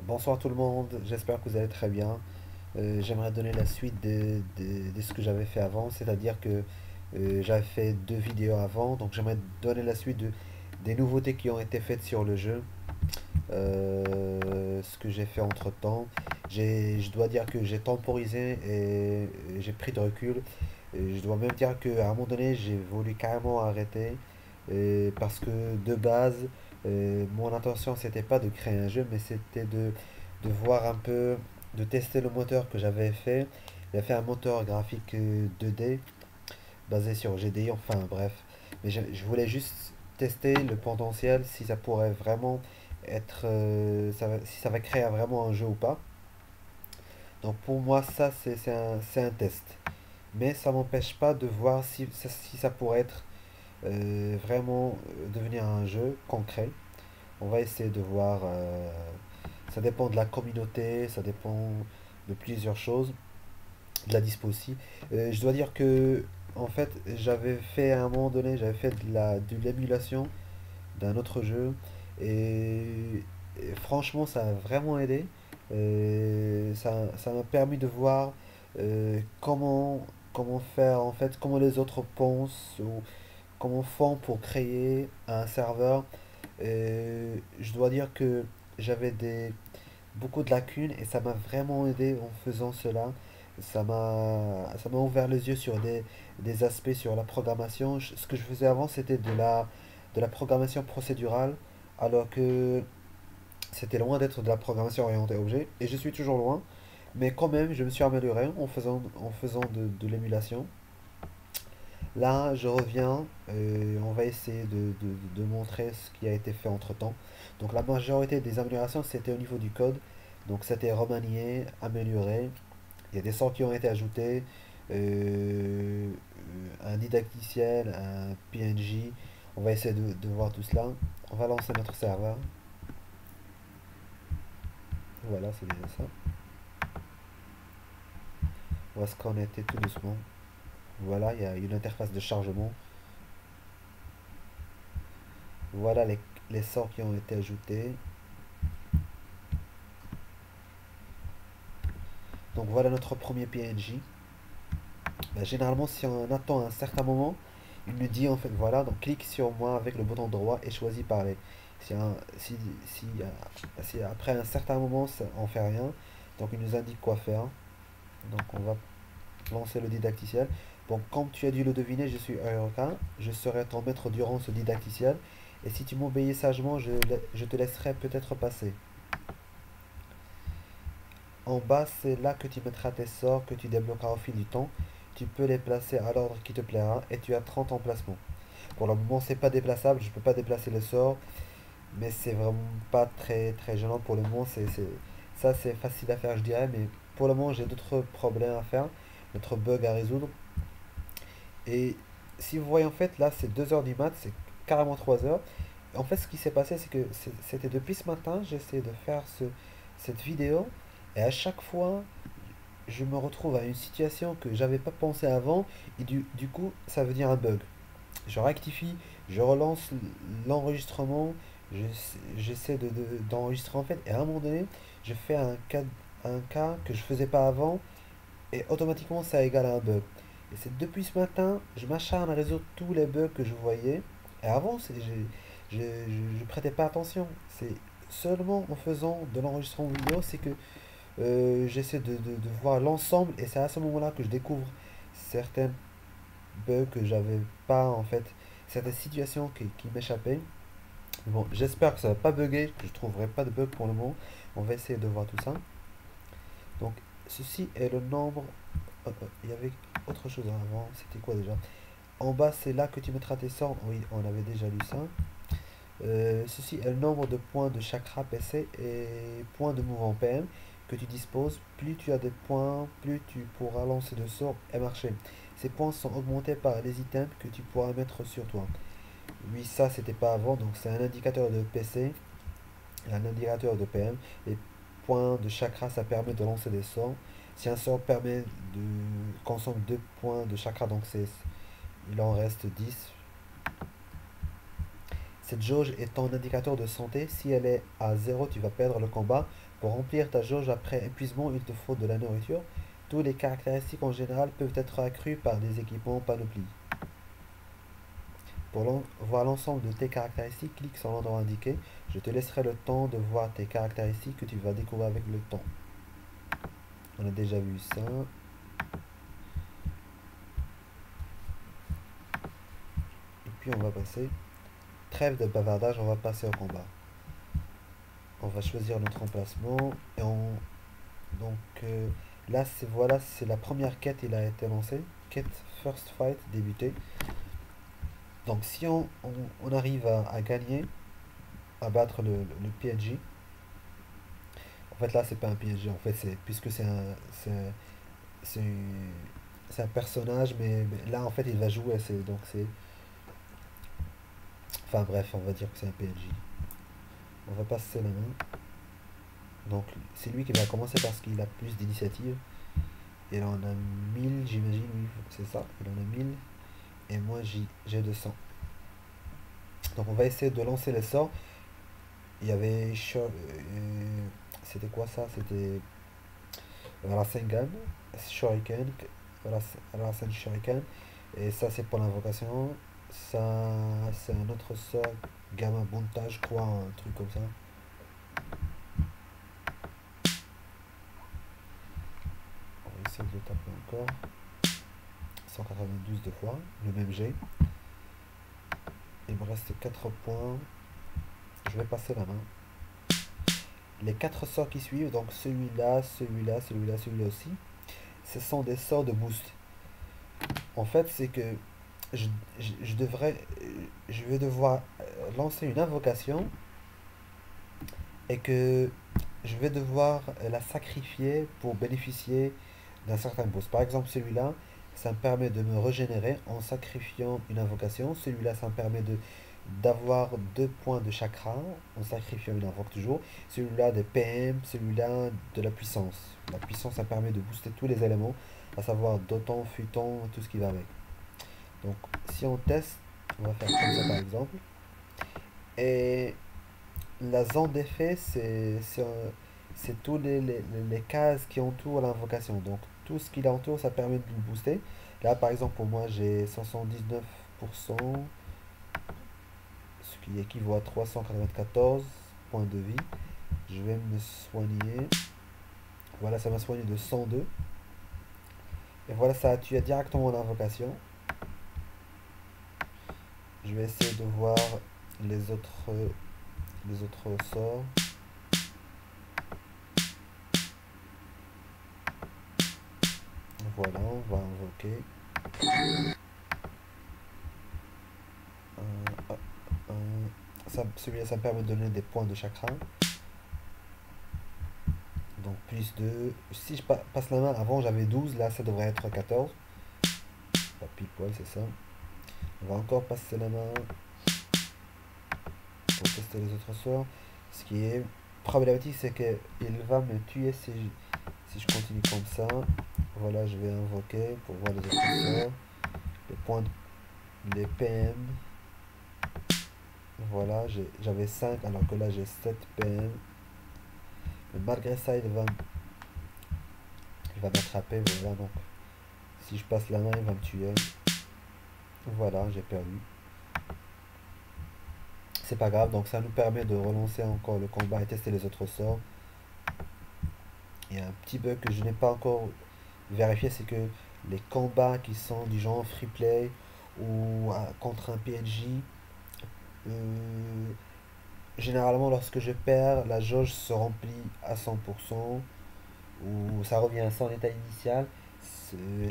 Bonsoir tout le monde, j'espère que vous allez très bien. J'aimerais donner la suite de ce que j'avais fait avant, c'est-à-dire que j'avais fait deux vidéos avant, donc j'aimerais donner la suite des nouveautés qui ont été faites sur le jeu, ce que j'ai fait entre-temps. Je dois dire que j'ai temporisé et j'ai pris de recul. Et je dois même dire qu'à un moment donné, j'ai voulu carrément arrêter parce que de base, mon intention c'était pas de créer un jeu, mais c'était de voir un peu, de tester le moteur que j'avais fait. J'avais fait un moteur graphique 2D basé sur GDI, enfin bref. Mais je voulais juste tester le potentiel, si ça pourrait vraiment être, si ça va créer vraiment un jeu ou pas. Donc pour moi, ça c'est un test. Mais ça m'empêche pas de voir si ça pourrait être vraiment devenir un jeu concret. On va essayer de voir. Ça dépend de la communauté, ça dépend de plusieurs choses, de la dispo aussi. Je dois dire que, en fait, j'avais fait à un moment donné, j'avais fait de l'émulation d'un autre jeu et franchement, ça a vraiment aidé. Ça m'a permis de voir comment faire, en fait, comment les autres pensent ou comment font pour créer un serveur. Je dois dire que j'avais beaucoup de lacunes et ça m'a vraiment aidé en faisant cela. Ça m'a ouvert les yeux sur des aspects sur la programmation. Ce que je faisais avant, c'était de la programmation procédurale, alors que c'était loin d'être de la programmation orientée objet. Et je suis toujours loin, mais quand même, je me suis amélioré en faisant de l'émulation. Là, je reviens et on va essayer de montrer ce qui a été fait entre-temps. Donc la majorité des améliorations, c'était au niveau du code. Donc c'était remanié, amélioré. Il y a des sorts qui ont été ajoutés, un didacticiel, un PNG. On va essayer de voir tout cela. On va lancer notre serveur. Voilà, c'est déjà ça. On va se connecter tout doucement. Voilà, il y a une interface de chargement. Voilà les sorts qui ont été ajoutés. Donc voilà notre premier PNG. Bah, généralement, si on attend un certain moment, il nous dit en fait voilà, donc clique sur moi avec le bouton droit et choisis parler. Si, un- si, si, si après un certain moment on fait rien, donc il nous indique quoi faire. Donc on va lancer le didacticiel. Bon, comme tu as dû le deviner, je suis Ayoka, je serai ton maître durant ce didacticiel. Et si tu m'obéis sagement, je te laisserai peut-être passer. En bas, c'est là que tu mettras tes sorts que tu débloqueras au fil du temps. Tu peux les placer à l'ordre qui te plaira et tu as 30 emplacements. Pour le moment, c'est pas déplaçable, je peux pas déplacer le sort, mais c'est vraiment pas très gênant pour le moment. Ça, c'est facile à faire, je dirais, mais pour le moment, j'ai d'autres problèmes à faire, d'autres bugs à résoudre. Et si vous voyez, en fait, là, c'est 2 heures du mat, c'est carrément 3 heures. En fait, ce qui s'est passé, c'est que c'était depuis ce matin, j'essaie de faire cette vidéo, et à chaque fois, je me retrouve à une situation que j'avais pas pensé avant, et du coup, ça veut dire un bug. Je rectifie, je relance l'enregistrement, j'essaie d'enregistrer en fait, et à un moment donné, je fais un cas que je faisais pas avant, et automatiquement ça égale à un bug. Et c'est depuis ce matin, je m'acharne à résoudre tous les bugs que je voyais, et avant, je prêtais pas attention. C'est seulement en faisant de l'enregistrement vidéo, c'est que j'essaie de voir l'ensemble, et c'est à ce moment-là que je découvre certains bugs que j'avais pas en fait, certaines situations qui m'échappaient. Bon, j'espère que ça va pas bugger, que je trouverai pas de bug pour le moment. On va essayer de voir tout ça. Donc, ceci est le nombre. Il y avait autre chose avant, c'était quoi déjà? En bas, c'est là que tu mettras tes sorts. Oui, on avait déjà lu ça. Ceci est le nombre de points de chakra PC et points de mouvement PM que tu disposes. Plus tu as des points, plus tu pourras lancer de sorts et marcher. Ces points sont augmentés par les items que tu pourras mettre sur toi. Oui, ça c'était pas avant, donc c'est un indicateur de PC, un indicateur de PM. Les points de chakra, ça permet de lancer des sorts. Si un sort permet de consomme 2 points de chakra, donc il en reste 10. Cette jauge est ton indicateur de santé. Si elle est à 0, tu vas perdre le combat. Pour remplir ta jauge après épuisement, il te faut de la nourriture. Toutes les caractéristiques en général peuvent être accrues par des équipements panoplie. Pour voir l'ensemble de tes caractéristiques, clique sur l'endroit indiqué. Je te laisserai le temps de voir tes caractéristiques que tu vas découvrir avec le temps. On a déjà vu ça. Et puis on va passer. Trêve de bavardage, on va passer au combat. On va choisir notre emplacement. Et donc là, voilà, c'est la première quête, il a été lancée. Quête First Fight débutée. Donc si on arrive à gagner, à battre le PNJ. En fait là c'est pas un PNJ, en fait c'est puisque c'est c'est un personnage, mais là en fait il va jouer, c'est enfin bref, on va dire que c'est un PNJ. On va passer la main. Donc c'est lui qui va commencer parce qu'il a plus d'initiative. Il en a 1000 j'imagine, oui, c'est ça, il en a 1000 et moi j'ai 200. Donc on va essayer de lancer les sorts. Il y avait c'était quoi ça? C'était Rasengan, Shuriken, Rasen Shuriken. Et ça c'est pour l'invocation. Ça c'est un autre sort, Gamma Montage, je crois, un truc comme ça. On va essayer de le taper encore. 192 de fois, le même G. Il me reste 4 points. Je vais passer la main. Les 4 sorts qui suivent, donc celui-là, celui-là, celui-là, celui-là aussi, ce sont des sorts de boost. En fait, c'est que je, je vais devoir lancer une invocation et que je vais devoir la sacrifier pour bénéficier d'un certain boost. Par exemple, celui-là, ça me permet de me régénérer en sacrifiant une invocation. Celui-là, ça me permet d'avoir 2 points de chakra en sacrifiant une invoque toujours. Celui-là des PM, celui-là de la puissance. La puissance, ça permet de booster tous les éléments, à savoir Doton, Futon, tout ce qui va avec. Donc, si on teste, on va faire comme ça par exemple. Et la zone d'effet, c'est tous les cases qui entourent l'invocation. Donc, tout ce qui l'entoure, ça permet de le booster. Là, par exemple, pour moi, j'ai 79%, ce qui équivaut à 394 points de vie. Je vais me soigner. Voilà, ça m'a soigné de 102. Et voilà, ça a tué directement l'invocation. Je vais essayer de voir les autres sorts. Voilà, on va invoquer. Celui-là, ça me permet de donner des points de chakra. Donc plus de... Si je passe la main, avant j'avais 12, là ça devrait être 14. Pas pile poil, c'est ça. On va encore passer la main pour tester les autres sorts. Ce qui est problématique, c'est qu'il va me tuer si je continue comme ça. Voilà, je vais invoquer pour voir les autres sorts. Les points, les PM. Voilà, j'avais 5 alors que là j'ai 7 PM. Mais malgré ça, il va m'attraper. Voilà, donc si je passe la main, il va me tuer. Voilà, j'ai perdu. C'est pas grave, donc ça nous permet de relancer encore le combat et tester les autres sorts. Il y a un petit bug que je n'ai pas encore vérifié, c'est que les combats qui sont du genre free play ou contre un PNJ, généralement lorsque je perds, la jauge se remplit à 100% ou ça revient à son état initial.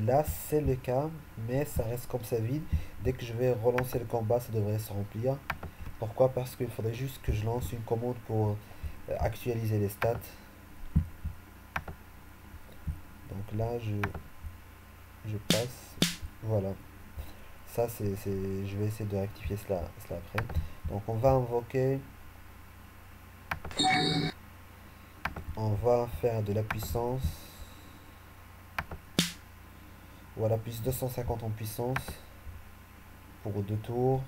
Là c'est le cas, mais ça reste comme ça vide. Dès que je vais relancer le combat, ça devrait se remplir. Pourquoi? Parce qu'il faudrait juste que je lance une commande pour actualiser les stats. Donc là, je passe. Voilà. Ça, je vais essayer de rectifier cela après. Donc on va invoquer. On va faire de la puissance. Voilà, plus 250 en puissance. Pour 2 tours.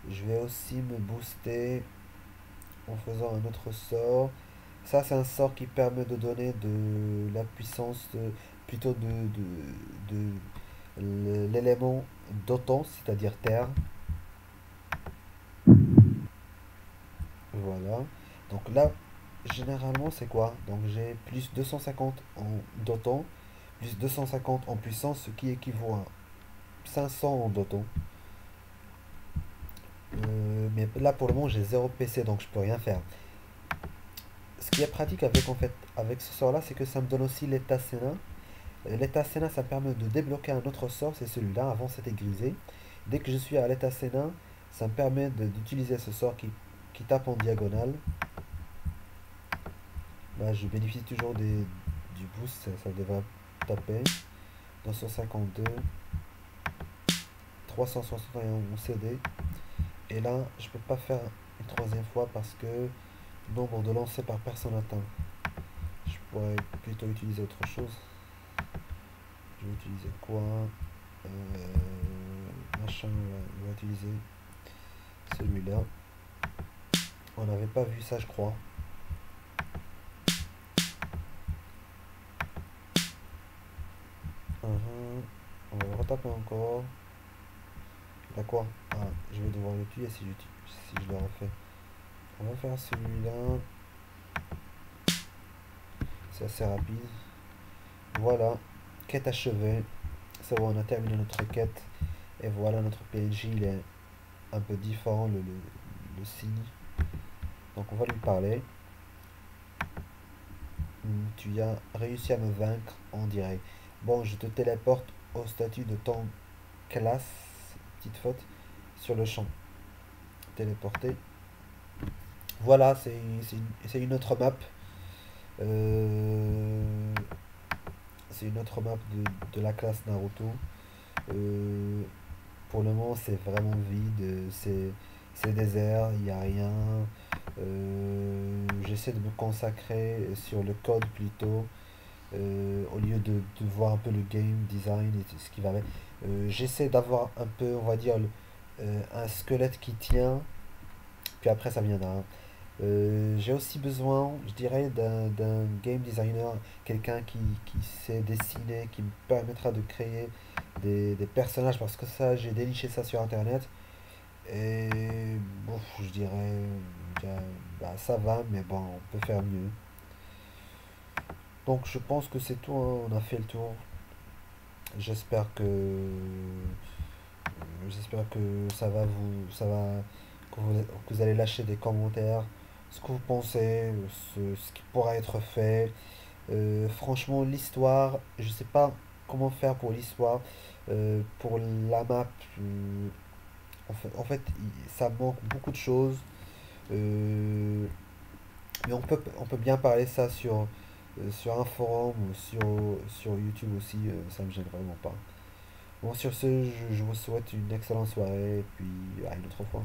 Je vais aussi me booster en faisant un autre sort. Ça, c'est un sort qui permet de donner de la puissance, plutôt de l'élément d'autant, c'est-à-dire terre. Voilà. Donc là, généralement, c'est quoi? Donc j'ai plus 250 en d'autant, plus 250 en puissance, ce qui équivaut à 500 en d'autant. Mais là, pour le moment, j'ai 0 PC, donc je peux rien faire. Ce qui est pratique avec, en fait, avec ce sort-là, c'est que ça me donne aussi l'état Sénat. L'état Sénat, ça me permet de débloquer un autre sort, c'est celui-là. Avant, c'était grisé. Dès que je suis à l'état Sénat, ça me permet d'utiliser ce sort qui tape en diagonale. Là, je bénéficie toujours du boost, ça devrait taper. 252, 361 CD. Et là, je peux pas faire une troisième fois parce que nombre de lancers par personne atteint. Je pourrais plutôt utiliser autre chose. Je vais utiliser quoi? Machin, on va utiliser celui-là. On n'avait pas vu ça, je crois. On va retaper encore. Là quoi? Ah, je vais devoir le tuer si je le refais. On va faire celui-là. C'est assez rapide. Voilà. Quête achevée. C'est bon, on a terminé notre quête. Et voilà, notre PNJ, il est un peu différent, le signe. Donc on va lui parler. Tu as réussi à me vaincre en direct. Bon, je te téléporte au statut de ton classe, petite faute, sur le champ. Téléporté. Voilà, c'est une autre map. Euh, c'est une autre map de la classe Naruto. Euh, pour le moment, c'est vraiment vide. C'est désert, il n'y a rien. J'essaie de me consacrer sur le code plutôt. Au lieu de voir un peu le game design et ce qui va avec. J'essaie d'avoir un peu, on va dire, un squelette qui tient, puis après ça viendra. J'ai aussi besoin, je dirais, d'un game designer, quelqu'un qui sait dessiner, qui me permettra de créer des personnages, parce que ça, j'ai déniché ça sur internet. Et bon, je dirais, bien, bah, ça va, mais bon, on peut faire mieux. Donc je pense que c'est tout, hein, on a fait le tour. J'espère j'espère que que vous allez lâcher des commentaires, ce que vous pensez, ce qui pourra être fait. Franchement, l'histoire, je sais pas comment faire pour l'histoire, pour la map. Ça manque beaucoup de choses. Euh, mais on peut bien parler ça sur un forum ou sur YouTube aussi, ça me gêne vraiment pas. Bon, sur ce, je vous souhaite une excellente soirée et puis à une autre fois.